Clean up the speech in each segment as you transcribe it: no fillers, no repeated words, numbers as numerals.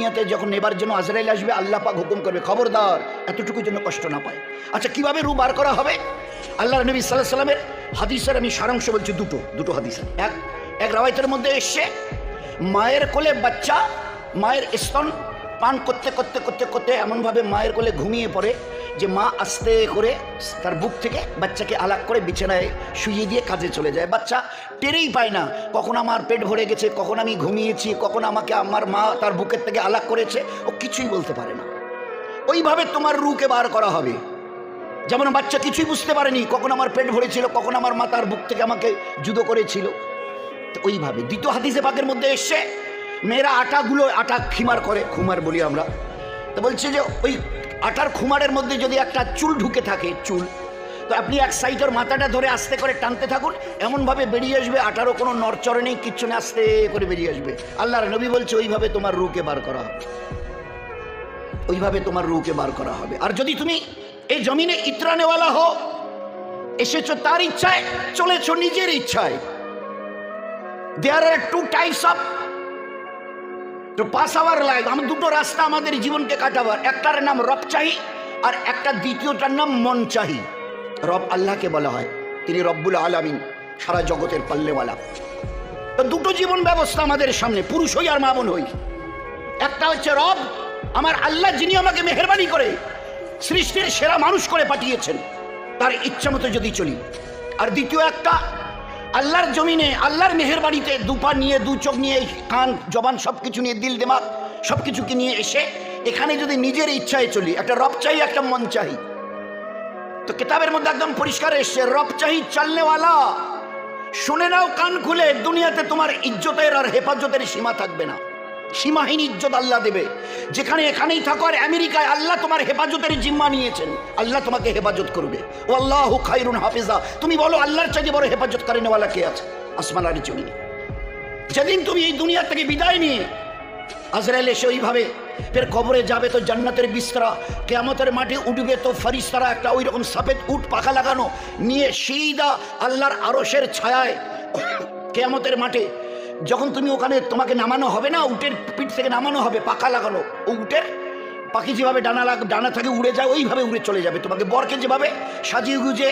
দুনিয়াতে যখন নেবার জন্য আজরাইল আসবে, আল্লাহ পাক হুকুম করবে খবরদার এতটুকুর জন্য কষ্ট না পায়। আচ্ছা কিভাবে রূহ বার করা হবে? আল্লাহর নবী সাল্লাল্লাহু আলাইহি সাল্লামের হাদিসের আমি সারাংশ বলছি, দুটো হাদিস। এক রাওয়ায়াতের মধ্যে এসছে, মায়ের কোলে বাচ্চা মায়ের স্তন পান করতে করতে করতে করতে এমনভাবে মায়ের কোলে ঘুমিয়ে পড়ে যে মা আস্তে করে তার বুক থেকে বাচ্চাকে আলাদা করে বিছানায় শুইয়ে দিয়ে কাজে চলে যায়। বাচ্চা টেরেই পায় না কখন আমার পেট ভরে গেছে, কখন আমি ঘুমিয়েছি, কখন আমাকে আমার মা তার বুকের থেকে আলাদা করেছে, ও কিছুই বলতে পারে না। ওইভাবে তোমার রূহকে বার করা হবে। যেমন বাচ্চা কিছুই বুঝতে পারেনি কখন আমার পেট ভরেছিল, কখন আমার মা তার বুক থেকে আমাকে জুদো করেছিল, তো ওইভাবে। দ্বিতীয় হাদিসে পাকের মধ্যে এসছে, মেয়েরা আটা খিমার করে, খুমার বলি আমরা, তো বলছে যে ওই আটার খুমারের মধ্যে যদি একটা চুল ঢুকে থাকে, চুল, তো আপনি এক সাইডের মাথাটা ধরে আস্তে করে টানতে থাকুন, এমনভাবে বেরিয়ে আসবে, আটারও কোনো নড়চড়ে নেই, কিচ্ছু না, আস্তে করে বেরিয়ে আসবে। আল্লাহর নবী বলছে ওইভাবে তোমার রূহকে বার করা হবে, ওইভাবে তোমার রূহকে বার করা হবে। আর যদি তুমি এই জমিনে ইতরানেওয়ালা হো, এসেছো তার ইচ্ছায়, চলেছো নিজের ইচ্ছায়, there are two types of to pass our life. দুটো রাস্তা আমাদের জীবনকে কাটাবার, একটার নাম রব চাহি আর একটা দ্বিতীয়টার নাম মন চাহি। রব আল্লাহকে বলা হয়, তিনি রব্বুল আলামিন, সারা জগতের পাল্লেওয়ালা। তো দুটো জীবন ব্যবস্থা আমাদের সামনে, পুরুষ হই আর মা বোন হই। একটা হচ্ছে রব, আমার আল্লাহ, যিনি আমাকে মেহেরবানি করে সৃষ্টির সেরা মানুষ করে পাঠিয়েছেন, তার ইচ্ছা মতো যদি চলি। আর দ্বিতীয় একটা, আল্লাহর জমিনে আল্লাহর মেহেরবানিতে দুপা নিয়ে, দু চোখ নিয়ে, কান জবান সবকিছু নিয়ে, দিল দিমাগ সবকিছুকে নিয়ে এসে এখানে যদি নিজের ইচ্ছায় চলি, একটা রব চাই একটা মন চাই। তো কিতাবের মধ্যে একদম পরিষ্কার এসছে, রব চাই চালনেওয়ালা। শুনে নাও কান খুলে, দুনিয়াতে তোমার ইজ্জতের আর হেফাজতের সীমা থাকবে না, সীমাহীন ইজ্জত আল্লাহ দেবে। যেখানে এখানেই থাকো, আর আমেরিকায় আল্লাহ তোমার হেফাজতের জিম্মা নিয়েছেন, আল্লাহ তোমাকে হেফাজত করবে। ওয়াল্লাহু খায়রুন হাফিজা। তুমি বলো আল্লাহর চাইতে বড় হেফাজত করেনেওয়ালা কে আছে আসমান আর জমিনে? যেদিন তুমি এই দুনিয়া থেকে বিদায় নিয়ে আজরাইল এসে ওইভাবে ফের কবরে যাবে, তো জান্নাতের বিস্তরা, কিয়ামতের মাঠে উঠবে, তো ফেরেশতারা একটা ওই রকম সফেদ উট পাখা লাগানো নিয়ে সিধা আল্লাহর আরশের ছায়ায় কিয়ামতের মাঠে যখন তুমি ওখানে তোমাকে নামানো হবে না, উটের পিঠ থেকে নামানো হবে, পাখা লাগানো, ও উটের পাখি যেভাবে ডানা থেকে উড়ে যায় ওইভাবে উড়ে চলে যাবে। তোমাকে বরকে যেভাবে সাজিয়ে গুজে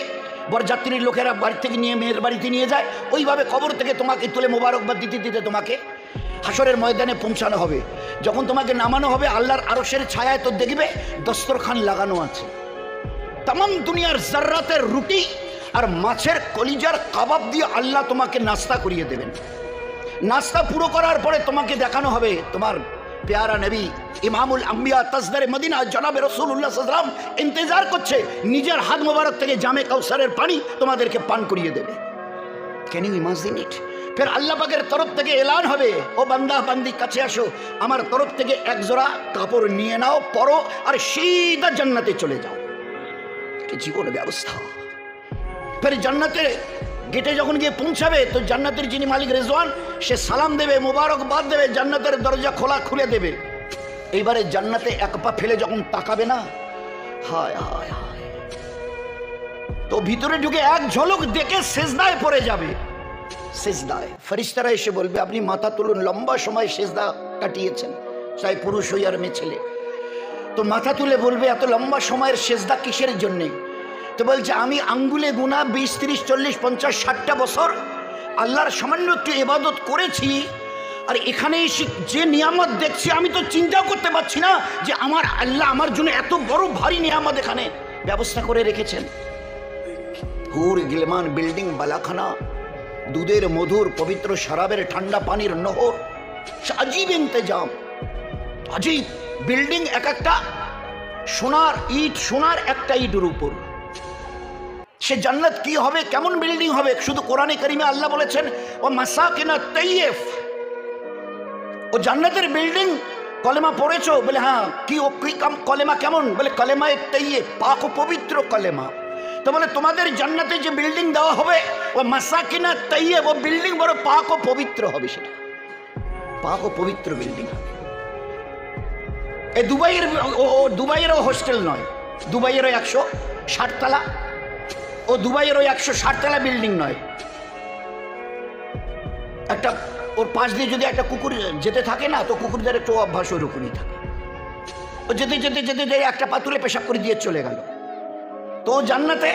বরযাত্রীর লোকেরা বাড়ি থেকে নিয়ে মেয়ের বাড়িতে নিয়ে যায়, ওইভাবে কবর থেকে তোমাকে তুলে মোবারকবাদ দিতে দিতে তোমাকে হাসরের ময়দানে পৌঁছানো হবে। যখন তোমাকে নামানো হবে আল্লাহর আরশের ছায়ায়, তো দেখবে দস্তরখান লাগানো আছে, তামাম দুনিয়ার জাররাতের রুটি আর মাছের কলিজার কাবাব দিয়ে আল্লাহ তোমাকে নাস্তা করিয়ে দেবেন। নাস্তা পুরো করার পরে তোমাকে দেখানো হবে তোমার প্যারা নবী ইমামুল আম্বিয়া তাজদারে মদিনা জনাবে রাসূলুল্লাহ সাল্লাল্লাহু আলাইহি ওয়াসাল্লাম ইন্তজার করছে, নিজের হাত মোবারক থেকে জামে কাউসারের পানি তোমাদেরকে পান করিয়ে দেবে। Can you imagine it? ফের আল্লাহ পাকের তরফ থেকে এলান হবে, ও বান্দা বান্দি কাছে আসো, আমার তরফ থেকে এক জোড়া কাপড় নিয়ে নাও, পরো, আর সিধা জান্নাতে চলে যাও। এটা জীবনের ব্যবস্থা। ফের জান্নাতে গেটে যখন গিয়ে পৌঁছাবে, তো জান্নাতের যিনি মালিক রেজওয়ান, সে সালাম দেবে, মোবারকবাদ দেবে, জান্নাতের দরজা খোলা খুলে দেবে। এইবারে জান্নাতে এক পা ফেলে যখন তাকাবে না, হায় হায় হায়, তো ভিতরে ঢুকে এক ঝলক দেখে সেজদায় পড়ে যাবে। সেজদায় ফেরেশতারা এসে বলবে, আপনি মাথা তুলুন, লম্বা সময় সেজদা কাটিয়েছেন, চাই পুরুষ হই আর মেয়ে ছেলে। তো মাথা তুলে বলবে, এত লম্বা সময়ের সেজদা কিসের জন্যে? তো বলছে, আমি আঙ্গুলে গুনা 20, 30, 40, 50, 60টা বছর আল্লাহর সামান্য একটু ইবাদত করেছি, আর এখানে এসে যে নিয়ামত দেখছি আমি তো চিন্তাও করতে পারছি না যে আমার আল্লাহ আমার জন্য এত বড় ভারী নিয়ামত এখানে ব্যবস্থা করে রেখেছেন। হুর গিলমান বিল্ডিং বালাখানা, দুধের মধুর পবিত্র শরাবের ঠান্ডা পানির নহর, আজীব ইন্তজাম, আজীব বিল্ডিং, এক একটা সোনার ইট, সোনার একটা ইটের উপর। সে জান্নাত কি হবে, কেমন বিল্ডিং হবে, শুধু কোরআনে কারিমে আল্লাহ বলেছেন, ও মাসাকিনা তাইয়্যিব, ও জান্নাতের বিল্ডিং। কলেমা পড়েছো? বলে হ্যাঁ। কি ও কি কলেমা কেমন? বলে কলেমায়ে তাইয়্যিব, পাক ও পবিত্র কলেমা। তো বলে তোমাদের জান্নাতে যে বিল্ডিং দেওয়া হবে, ও মাসাকিনা তাইয়্যিব, ও বিল্ডিং বড় পাক ও পবিত্র হবে, সেটা পাক ও পবিত্র বিল্ডিং হবে। এই দুবাইয়েরও হোস্টেল নয়, দুবাইয়েরও 160 তলা, দুবাইয়ের ওই 160 তলা বিল্ডিং নয়, একটা ওর পাশ দিয়ে যদি একটা কুকুর যেতে থাকে না, তো কুকুরদের একটু অভ্যাস ওরকমই থাকে। তো যেতে যেতে যেতে যেতে একটা পাতুলে পেশাব করে দিয়ে চলে গেল। তো জান্নাতে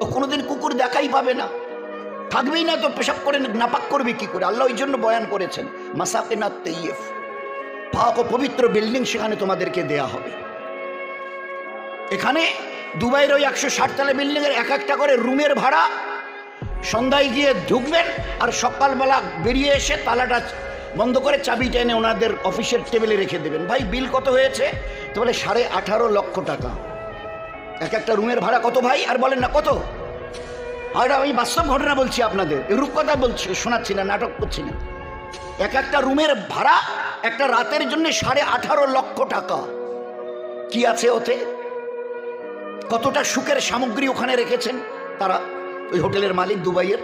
ও কোনোদিন কুকুর দেখাই পাবে না, থাকবেই না, তো পেশাব করে নাপাক করবে কি করে? আল্লাহ ওই জন্য বয়ান করেছেন মাসাকিনাত তাইয়্যিব, পাক ও পবিত্র বিল্ডিং সেখানে তোমাদেরকে দেয়া হবে। এখানে দুবাইয়ের ওই 160 তলা বিল্ডিং এর এক একটা করে রুমের ভাড়া, সন্ধ্যায় গিয়ে ঢুকবেন আর সকালবেলা বেরিয়ে এসে তালাটা বন্ধ করে চাবিটা এনে ওনাদের অফিসের টেবিলে রেখে দেবেন। ভাই বিল কত হয়েছে? তো বলে 18.5 লক্ষ টাকা এক একটা রুমের ভাড়া। কত ভাই? আর বলেন না কত? আর আমি বাস্তব ঘটনা বলছি আপনাদের, রূপকথা বলছি, শোনাচ্ছি না, নাটক করছি না। এক একটা রুমের ভাড়া একটা রাতের জন্য 18.5 লক্ষ টাকা। কি আছে ওতে? কতটা সুখের সামগ্রী ওখানে রেখেছেন তারা, ওই হোটেলের মালিক দুবাইয়ের।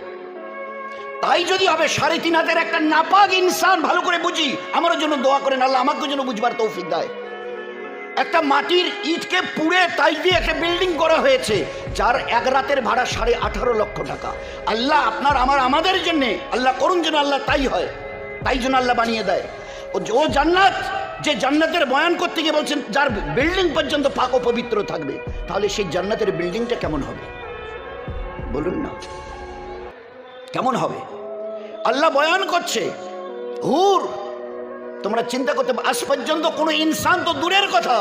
তাই যদি হবে 3.5 হাতের একটা নাপাক ইনসান, ভালো করে বুঝি, আমার জন্য দোয়া করেন, আল্লাহ আমাকে যেন বুঝবার তৌফিক দেয়। একটা মাটির ইটকে পুড়ে তাই দিয়ে একটা বিল্ডিং করা হয়েছে, যার এক রাতের ভাড়া 18.5 লক্ষ টাকা। আল্লাহ আপনার আমাদের জন্য আল্লাহ করুন যেন আল্লাহ তাই হয়, তাই যেন আল্লাহ বানিয়ে দেয়। ও জান্নাত, যে জান্নাতের বয়ান করতে গিয়ে বলছেন যার বিল্ডিং পর্যন্ত পাক ও পবিত্র থাকবে, তাহলে সেই জান্নাতের বিল্ডিংটা কেমন হবে বলুন না, কেমন হবে? আল্লাহ বয়ান করছে হুর, তোমরা চিন্তা করতে, আজ পর্যন্ত কোনো ইনসান তো দূরের কথা,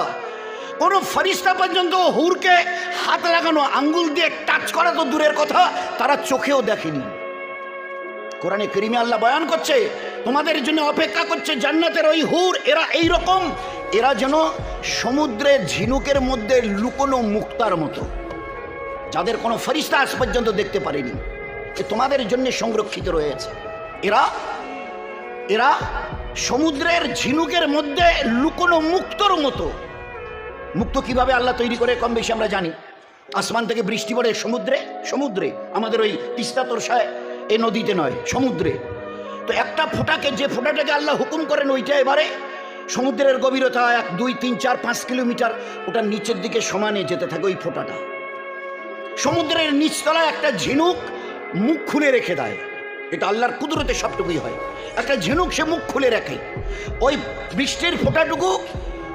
কোন ফরিস্তা পর্যন্ত হুরকে হাত লাগানো, আঙ্গুল দিয়ে টাচ করা তো দূরের কথা, তারা চোখেও দেখেনি। কোরআনে কারীমে আল্লাহ বয়ান করছে তোমাদের জন্য অপেক্ষা করছে জান্নাতের ওই হুর। এরা এই রকম, এরা যেন সমুদ্রে ঝিনুকের মধ্যে লুকোনো মুক্তার মতো, যাদের কোনো ফরিস্তা আজ পর্যন্ত দেখতে পারেনি, তোমাদের জন্য সংরক্ষিত রয়েছে। এরা এরা সমুদ্রের ঝিনুকের মধ্যে লুকোনো মুক্তর মতো। মুক্ত কিভাবে আল্লাহ তৈরি করে কম বেশি আমরা জানি। আসমান থেকে বৃষ্টি পড়ে সমুদ্রে, সমুদ্রে আমাদের ওই তিস্তা তোরসায়, এই নদীতে নয়, সমুদ্রে। তো একটা ফোঁটাকে, যে ফোঁটাটাকে আল্লাহ হুকুম করেন, ওইটা এবারে সমুদ্রের গভীরতা 1, 2, 3, 4, 5 কিলোমিটার, ওটা নিচের দিকে সমানে যেতে থাকে ওই ফোঁটাটা। সমুদ্রের নিচতলায় একটা ঝিনুক মুখ খুলে রেখে দেয়, এটা আল্লাহর কুদরতে সবটুকুই হয়। একটা ঝিনুক সে মুখ খুলে রাখে, ওই বৃষ্টির ফোঁটাটুকু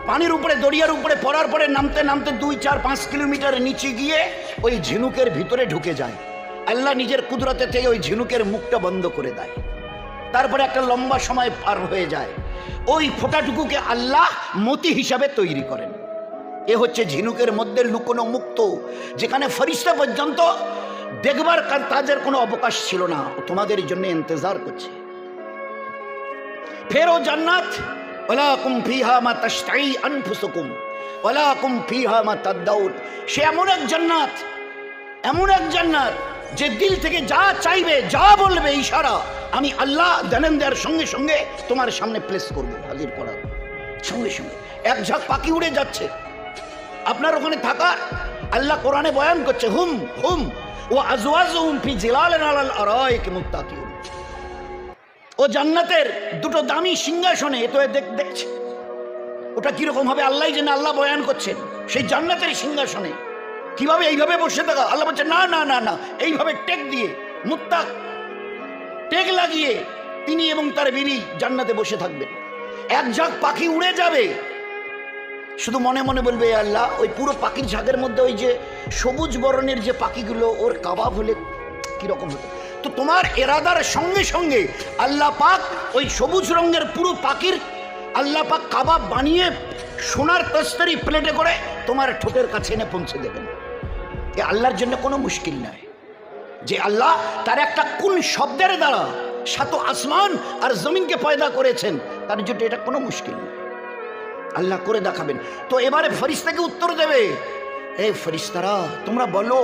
পানির উপরে, দরিয়ার উপরে পড়ার পরে নামতে নামতে 2, 4, 5 কিলোমিটার নিচে গিয়ে ওই ঝিনুকের ভিতরে ঢুকে যায়। আল্লাহ নিজের কুদরতে থেকে ওই ঝিনুকের মুখটা বন্ধ করে দেয়। তারপরে একটা লম্বা সময় পার হয়ে যায়, ওই ফোঁটাটুকুকে আল্লাহ মতি হিসাবে তৈরি করেন। এ হচ্ছে ঝিনুকের মধ্যে লুকোনো মুক্ত, যেখানে ফরিস্তা পর্যন্ত দেখবার তাদের কোনো অবকাশ ছিল না, তোমাদের জন্য ইন্তজার করছে। ফেরো জান্নাত, ওয়ালাকুম ফিহা মা তাশতাই আনফুসুকুম ওয়ালাকুম ফিহা মা তাদাউন। সে এমন এক জান্নাত, এমন এক জান্নাত যে দিল থেকে যা চাইবে, যা বলবে, ইশারা আমি আল্লাহ জানেন দেওয়ার সঙ্গে সঙ্গে তোমার সামনে প্লেস করবো, হাজির করার সঙ্গে সঙ্গে। এক ঝাঁক পাখি উড়ে যাচ্ছে আপনার ওখানে থাকার। আল্লাহ কোরআনে বয়ান করছে হুম হুম ও আজওয়াজুহুম ফি জিলালিন আলাল আরাইক মুত্তাকিউন। ও জান্নাতের দুটো দামি সিংহাসনে, এ তো দেখছে ওটা কিরকম হবে আল্লাহই জানে। আল্লাহ বয়ান করছেন সেই জান্নাতের সিংহাসনে কিভাবে এইভাবে বসে থাকা। আল্লাহ বলছে না না না না, এইভাবে টেক দিয়ে, মুত্তাক টেক লাগিয়ে তিনি এবং তার বিবি জান্নাতে বসে থাকবেন। এক ঝাঁক পাখি উড়ে যাবে, শুধু মনে মনে বলবে আল্লাহ, ওই পুরো পাখির ঝাঁকের মধ্যে ওই যে সবুজ বরণের যে পাখিগুলো, ওর কাবাব হলে কিরকম হতো। তো তোমার এরাদার সঙ্গে সঙ্গে আল্লাহ পাক ওই সবুজ রঙের পুরো পাখির আল্লাহ পাক কাবাব বানিয়ে সোনার তস্তরি প্লেটে করে তোমার ঠোঁটের কাছে এনে পৌঁছে দেবেন। এ আল্লাহর জন্য কোনো মুশকিল নয়, যে আল্লাহ তার একটা কোন শব্দের দ্বারা 7 আসমান আর জমিনকে পয়দা করেছেন, তার জন্য এটা কোনো মুশকিল নয়, আল্লাহ করে দেখাবেন। তো এবারে ফেরেশতাকে উত্তর দেবে, এই ফেরেশতারা তোমরা বলো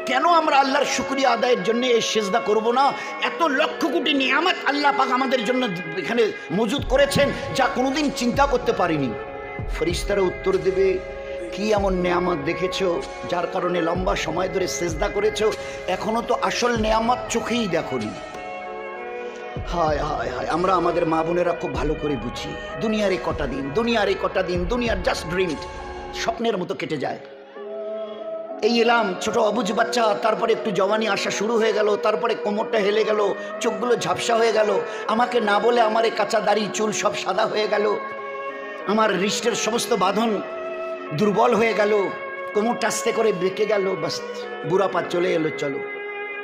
কেন আমরা আল্লাহর শুকরিয়া আদায়ের জন্য এই সেজদা করব না? এত লক্ষ কোটি নিয়ামত আল্লাহ পাক আমাদের জন্য এখানে মজুদ করেছেন, যা কোনোদিন চিন্তা করতে পারিনি। ফেরেশতারা উত্তর দেবে, কি এমন নেয়ামত দেখেছো যার কারণে লম্বা সময় ধরে সেজদা করেছো? এখনো তো আসল নেয়ামত চোখেই দেখোনি। হায় হায় হায়, আমরা আমাদের মা বোনেরা খুব ভালো করে বুঝি। দুনিয়ার এই কটা দিন, দুনিয়ার এই কটা দিন, দুনিয়ার জাস্ট ড্রিম, স্বপ্নের মতো কেটে যায়। এই এলাম ছোট অবুঝ বাচ্চা, তারপরে একটু জওয়ানি আসা শুরু হয়ে গেল, তারপরে কোমরটা হেলে গেল, চোখগুলো ঝাপসা হয়ে গেল, আমাকে না বলে আমার এই কাঁচা দাড়ি চুল সব সাদা হয়ে গেল, আমার হৃষ্টের সমস্ত বাঁধন দুর্বল হয়ে গেল, কোমরটা আস্তে করে বেঁকে গেল, বাস বুড়া পা চলে এলো, চলো।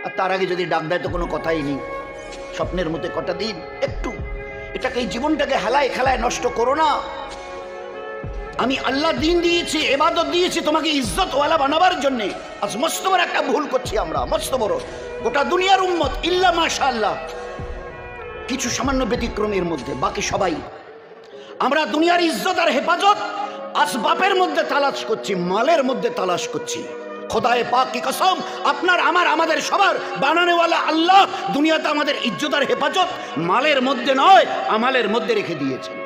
আর তার আগে যদি ডাক দেয় তো কোনো কথাই নেই, স্বপ্নের মধ্যে কটা দিন একটু এটাকে, এই জীবনটাকে হেলায় খেলায় নষ্ট করো না। আমি আল্লাহ দিন দিয়েছি, ইবাদত দিয়েছি তোমাকে ইজ্জতওয়ালা বানাবার জন্যে। আজ মস্ত বড় একটা ভুল করছি আমরা, মস্ত বড়। গোটা দুনিয়ার উম্মত ইল্লা মাশাআল্লাহ কিছু সামান্য ব্যতিক্রমের মধ্যে, বাকি সবাই আমরা দুনিয়ার ইজ্জত আর হেফাজত আসবাবের মধ্যে তালাশ করছি, মালের মধ্যে তালাশ করছি। খোদায়ে পাক কি কসম, আপনার আমার আমাদের সবার বানানেওয়ালা আল্লাহ দুনিয়াতে আমাদের ইজ্জত আর হেফাজত মালের মধ্যে নয়, আমালের মধ্যে রেখে দিয়েছেন।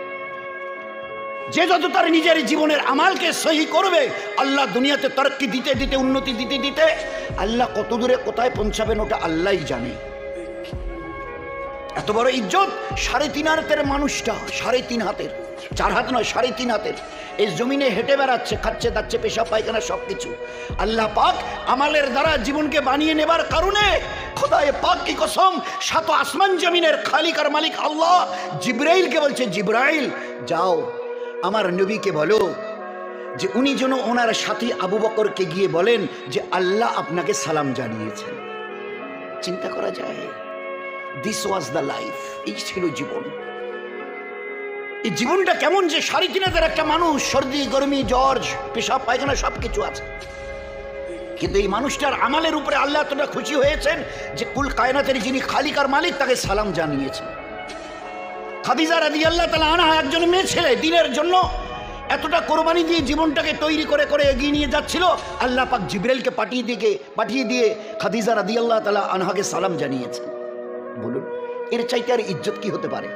যে যত তার নিজের জীবনের আমালকে সহি করবে, আল্লাহ দুনিয়াতে তরক্কি দিতে দিতে, উন্নতি দিতে দিতে আল্লাহ কত দূরে কোথায় পৌঁছাবেন ওটা আল্লাহই জানে। এত বড় ইজ্জত 3.5 হাতের মানুষটা, 3.5 হাতের, 4 হাত নয়, 3.5 হাতের, এই জমিনে হেঁটে বেড়াচ্ছে, খাচ্ছে দাচ্ছে, পেশাব পায়খানা সবকিছু। আল্লাহ পাক আমালের দ্বারা জীবনকে বানিয়ে নেবার কারণে খোদায়ে পাক কি কসম, 7 আসমান জমিনের খালিক আর মালিক আল্লাহ জিবরাইলকে বলছে, জিবরাইল যাও আমার নবীকে বলো যে উনি যেন ওনার সাথী আবু বকরকে গিয়ে বলেন যে আল্লাহ আপনাকে সালাম জানিয়েছেন। চিন্তা করা যায়, দিস ওয়াজ দ্য লাইফ, এই ছিল জীবন। এই জীবনটা কেমন যে 3.5 হাজার একটা মানুষ, সর্দি গরমি জ্বর পেশাব পায়খানা সবকিছু আছে, কিন্তু এই মানুষটার আমালের উপরে আল্লাহ এতটা খুশি হয়েছেন যে কুল কায়নাতের যিনি খালিক আর মালিক তাকে সালাম জানিয়েছেন। খাদিজা রাদিয়াল্লাহু তাআলা আনহা একজন মেয়ে ছেলে, দিনের জন্য এতটা কোরবানি দিয়ে জীবনটাকে তৈরি করে করে এগিয়ে নিয়ে যাচ্ছিল, আল্লাহ পাক জিবরাইলকে পাঠিয়ে দিয়ে খাদিজা রাদিয়াল্লাহু তাআলা আনহাকে সালাম জানিয়েছেন। বলুন এর চাইতে আর ইজ্জত কি হতে পারে?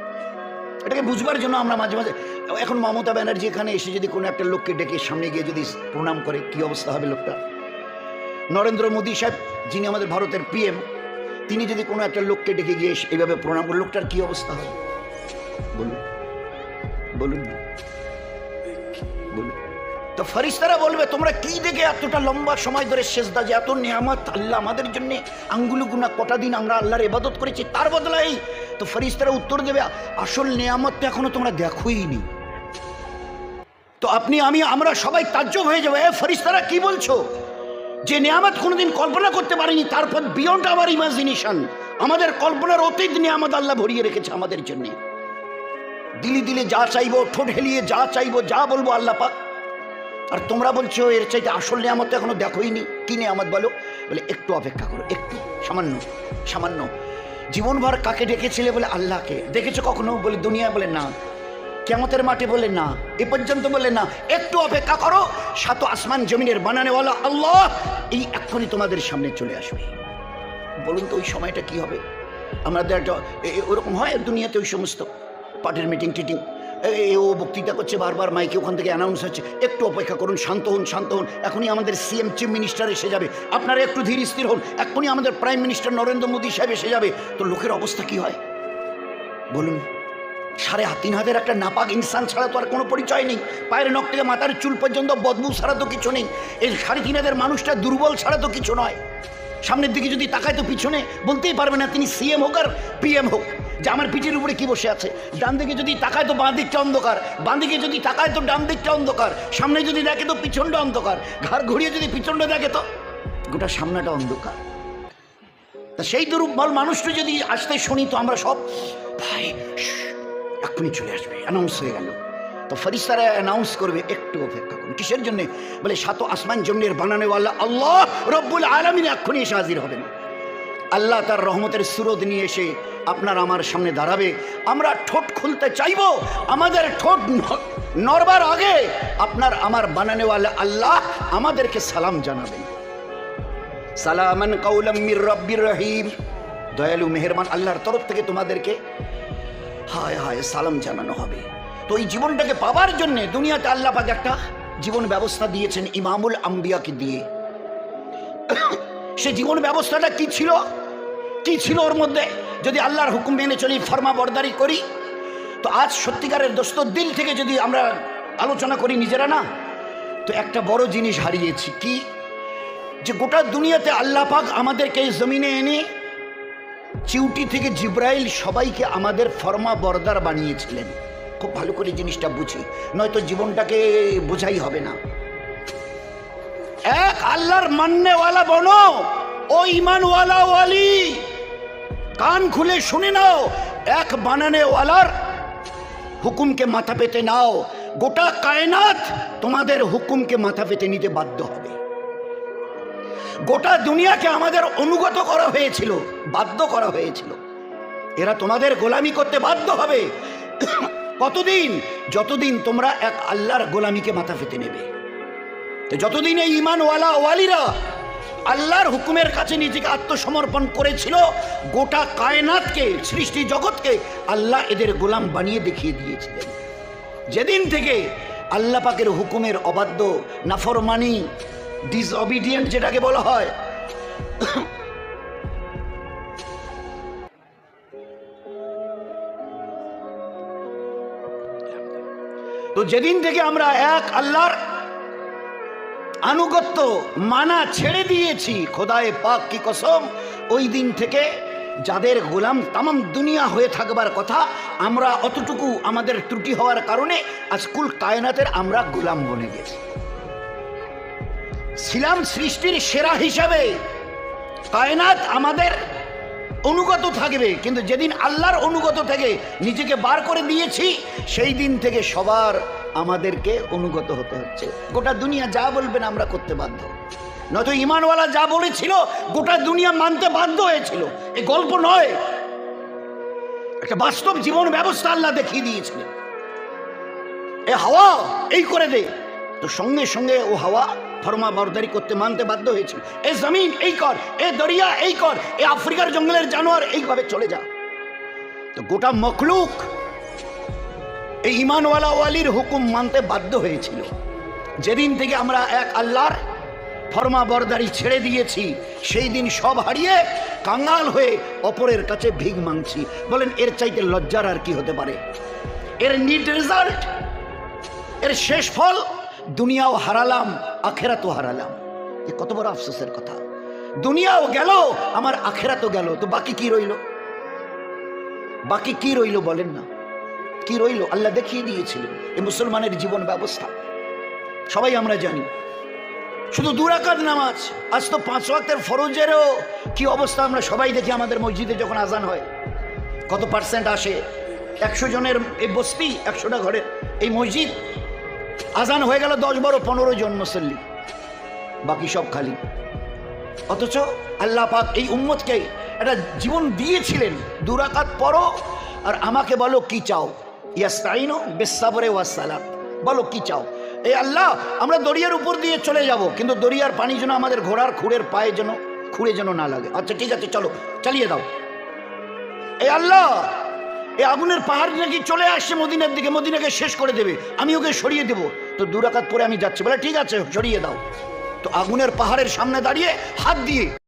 এটাকে বুঝবার জন্য আমরা মাঝে মাঝে, এখন মমতা ব্যানার্জি এখানে এসে যদি কোনো একটা লোককে ডেকে সামনে গিয়ে যদি প্রণাম করে, কি অবস্থা হবে লোকটা? নরেন্দ্র মোদী সাহেব যিনি আমাদের ভারতের পিএম, তিনি যদি কোনো একটা লোককে ডেকে গিয়ে এইভাবে প্রণাম করে, লোকটার কি অবস্থা হবে? বলুন বলুন বলুন। তো ফেরেশতারা বলবে তোমরা কি দেখে এতটা লম্বা সময় ধরে সেজদা, যে এত নিয়ামত আল্লাহ আমাদের জন্য আঙ্গুল গুনা কটা দিন আমরা আল্লাহর ইবাদত করেছি, তার বদলাই? তো ফেরেশতারা উত্তর দেবে আসল নিয়ামতটা এখনো তোমরা দেখোই নি। তো আপনি আমরা সবাই তাজ্জব হয়ে যাবো, এ ফেরেশতারা কি বলছো? যে নিয়ামত কোনোদিন কল্পনা করতে পারিনি, তারপর বিয়ন্ড আওয়ার ইমাজিনেশন, আমাদের কল্পনার অতীত নিয়ামত আল্লাহ ভরিয়ে রেখেছে আমাদের জন্য। দিলি দিলে যা চাইবো, ঠোঁট হেলিয়ে যা চাইবো, যা বলবো আল্লাহ পাক। আর তোমরা বলছো এর চাইতে আসল নিয়ামত এখনো দেখোই নি। কি নিয়ামত বলো? বলে একটু অপেক্ষা করো, একটু, সামান্য সামান্য। জীবনভর কাকে ডেকেছিলে? বলে আল্লাহকে। দেখেছো কখনো? বলে দুনিয়া। বলে না। কিয়ামতের মাঠে? বলে না। এ পর্যন্ত? বলে না। একটু অপেক্ষা করো, 7 আসমান জমিনের বানানেওয়ালা আল্লাহ এই এক্ষুনি তোমাদের সামনে চলে আসবে। বলুন তো ওই সময়টা কি হবে? আমাদের একটা ওরকম হয় দুনিয়াতে, ওই সমস্ত পার্টির মিটিং টিটিং, ও বক্তৃতা করছে বারবার মাইকে, ওখান থেকে অ্যানাউন্স হচ্ছে একটু অপেক্ষা করুন, শান্ত হন, শান্ত হন, এখনই আমাদের সিএম চিফ মিনিস্টার এসে যাবে, আপনারা একটু ধীর স্থির হন, এখনই আমাদের প্রাইম মিনিস্টার নরেন্দ্র মোদী সাহেব এসে যাবে। তো লোকের অবস্থা কি হয় বলুন? 3.5 হাতের একটা নাপাক ইনসান ছাড়া তো আর কোনো পরিচয় নেই। পায়ের নখ থেকে মাথার চুল পর্যন্ত বদবু ছাড়া তো কিছু নেই। এই 3.5 হাতের মানুষটা দুর্বল ছাড়া তো কিছু নয়। সামনের দিকে যদি তাকায় তো পিছনে বলতেই পারবে না তিনি সিএম হোক আর পিএম হোক, যে আমার পিঠের উপরে কি বসে আছে। ডান দিকে যদি তাকায় তো বাঁ দিকটা অন্ধকার, বাঁ দিকে যদি তাকায় তো ডান দিকটা অন্ধকার, সামনে যদি দেখে তো পিছনটা অন্ধকার, ঘাড় ঘুরিয়ে যদি পিছনটা দেখে তো গোটা সামনাটা অন্ধকার। তা সেই দুর্বল মানুষটা যদি আসতে শুনি তো আমরা সব ভাই এক্ষুনি চলে আসবে, অ্যানাউন্স হয়ে গেল। তো ফেরেশতারা অ্যানাউন্স করবে একটু অপেক্ষা করুন। কিসের জন্য? বলে 7 আসমান জমিনের বানানেওয়ালা আল্লাহ রব্বুল আলামিন এক্ষুনি এসে হাজির হবেন। আল্লাহ তার রহমতের সুরত নিয়ে এসে আপনার আমার সামনে দাঁড়াবে। আমরা ঠোঁট খুলতে চাইব, আমাদের ঠোঁট নড়বার আগে আপনার আমার বানানেওয়ালা আল্লাহ আমাদেরকে সালাম জানাবেন। সালামান কাউলাম মির রব্বির রহিম, দয়ালু মেহেরবান আল্লাহর তরফ থেকে তোমাদেরকে হায় হায় সালাম জানানো হবে। তো এই জীবনটাকে পাবার জন্য দুনিয়াতে আল্লাহ পাক একটা জীবন ব্যবস্থা দিয়েছেন ইমামুল আম্বিয়াকে দিয়ে। সে জীবন ব্যবস্থাটা কি ছিল? কি ছিল ওর মধ্যে? যদি আল্লাহর হুকুম মেনে চলি, ফরমা বরদারি করি, তো আজ সত্যিকারের দোস্ত দিল থেকে যদি আমরা আলোচনা করি নিজেরা না, তো একটা বড় জিনিস হারিয়েছি। কি? যে গোটা দুনিয়াতে আল্লাহ পাক আমাদেরকে এই জমিনে এনে চিউটি থেকে জিব্রাইল সবাইকে আমাদের ফরমা বরদার বানিয়েছিলেন। খুব ভালো করে জিনিসটা বুঝি, নয়তো জীবনটাকে বোঝাই হবে না। এক আল্লাহর মাননেওয়ালা বনো, ও ইমানওয়ালা ওয়ালি, কান খুলে শুনে নাও, এক বানানেওয়ালার হুকুমকে মাথা পেতে নাও। গোটা কায়নাত তোমাদের হুকুমকে মাথা পেতে নিতে বাধ্য হবে। গোটা দুনিয়াকে আমাদের অনুগত করা হয়েছিল, বাধ্য করা হয়েছিল। এরা তোমাদের গোলামি করতে বাধ্য হবে। কতদিন? যতদিন তোমরা এক আল্লাহর গোলামিকে মাথা পেতে নেবে। যতদিন এই ঈমানওয়ালা ওয়ালিরা আল্লাহর হুকুমের কাছে নিজেকে আত্মসমর্পণ করেছিল, গোটা কায়নাতকে, সৃষ্টি জগৎকে আল্লাহ এদের গোলাম বানিয়ে দেখিয়ে দিয়েছিলেন। যেদিন থেকে আল্লাহ পাকের হুকুমের অবাধ্য, নাফরমানি, ডিসঅবিডিয়েন্ট যেটাকে বলা হয়, তো যেদিন থেকে আমরা এক আল্লাহর আনুগত্য মানা ছেড়ে দিয়েছি, খোদায়ে পাক কি কসম, ওই দিন থেকে যাদের গোলাম তামাম দুনিয়া হয়ে থাকবার কথা, আমরা অতটুকু আমাদের ত্রুটি হওয়ার কারণে আজ কুল কায়নাতের আমরা গোলাম বনে গেছি। ছিলাম সৃষ্টির সেরা হিসাবে, কায়নাত আমাদের অনুগত থাকবে, কিন্তু যেদিন আল্লাহর অনুগত থেকে নিজেকে বার করে দিয়েছি, সেই দিন থেকে সবার আমাদেরকে অনুগত হতে হচ্ছে। গোটা দুনিয়া যা বলবেন আমরা করতে বাধ্য, নয়তো ঈমানওয়ালা যা বলেছিল গোটা দুনিয়া মানতে বাধ্য হয়েছিল। এই গল্প নয়, একটা বাস্তব জীবন ব্যবস্থা আল্লাহ দেখিয়ে দিয়েছিলেন। এ হাওয়া এই করে দে, তো সঙ্গে সঙ্গে ও হাওয়া ফরমা বরদারি করতে মানতে বাধ্য হয়েছিল। এ জমিন এই কর, এ দরিয়া এই কর, এ আফ্রিকার জঙ্গলের জানোয়ার এইভাবে চলে যা। তো গোটা মখলুক এই ঈমানওয়ালা ওয়ালির হুকুম মানতে বাধ্য হয়েছিল। যেদিন থেকে আমরা এক আল্লাহর ফরমা বরদারি ছেড়ে দিয়েছি, সেই দিন সব হারিয়ে কাঙ্গাল হয়ে অপরের কাছে ভিক মাংছি। বলেন এর চাইতে লজ্জার আর কি হতে পারে? এর নিট রেজাল্ট, এর শেষ ফল, দুনিয়াও হারালাম, আখেরাতও হারালাম। এ কত বড় আফসোসের কথা। দুনিয়াও গেল, আমার আখেরাতও গেল, তো বাকি কি রইল? বাকি কি রইল বলেন না? কি রইল? আল্লাহ দেখিয়ে দিয়েছিলেন এই মুসলমানের জীবন ব্যবস্থা, সবাই আমরা জানি। শুধু 2 রাকাত নামাজ, আজ তো 5 ওয়াক্তের ফরজেরও কি অবস্থা আমরা সবাই দেখি। আমাদের মসজিদে যখন আজান হয় কত পার্সেন্ট আসে? 100 জনের এই বস্তি, 100টা ঘরের এই মসজিদ, আজান হয়ে গেল 10, 12, 15 জন মুসল্লি, বাকি সব খালি। অথচ আল্লাহ পাক এই উম্মতকে একটা জীবন দিয়েছিলেন। 2 রাকাত পড়ো আর আমাকে বলো কি চাও। ইয়াস্তাইনু বিসসাবরি ওয়াস সালাত, বলো কি চাও। এই আল্লাহ, আমরা দরিয়ার উপর দিয়ে চলে যাব, কিন্তু দরিয়ার পানি যেন আমাদের ঘোড়ার খুঁড়ের পায়ে যেন খুঁড়ে যেন না লাগে। আচ্ছা ঠিক আছে, চলো চালিয়ে দাও। এই আল্লাহ, এই আগুনের পাহাড় নাকি চলে আসছে মদিনার দিকে, মদিনাকে শেষ করে দেবে, আমি ওকে সরিয়ে দেব। তো 2 রাকাত পরে আমি যাচ্ছি, বলে ঠিক আছে সরিয়ে দাও। তো আগুনের পাহাড়ের সামনে দাঁড়িয়ে হাত দিয়ে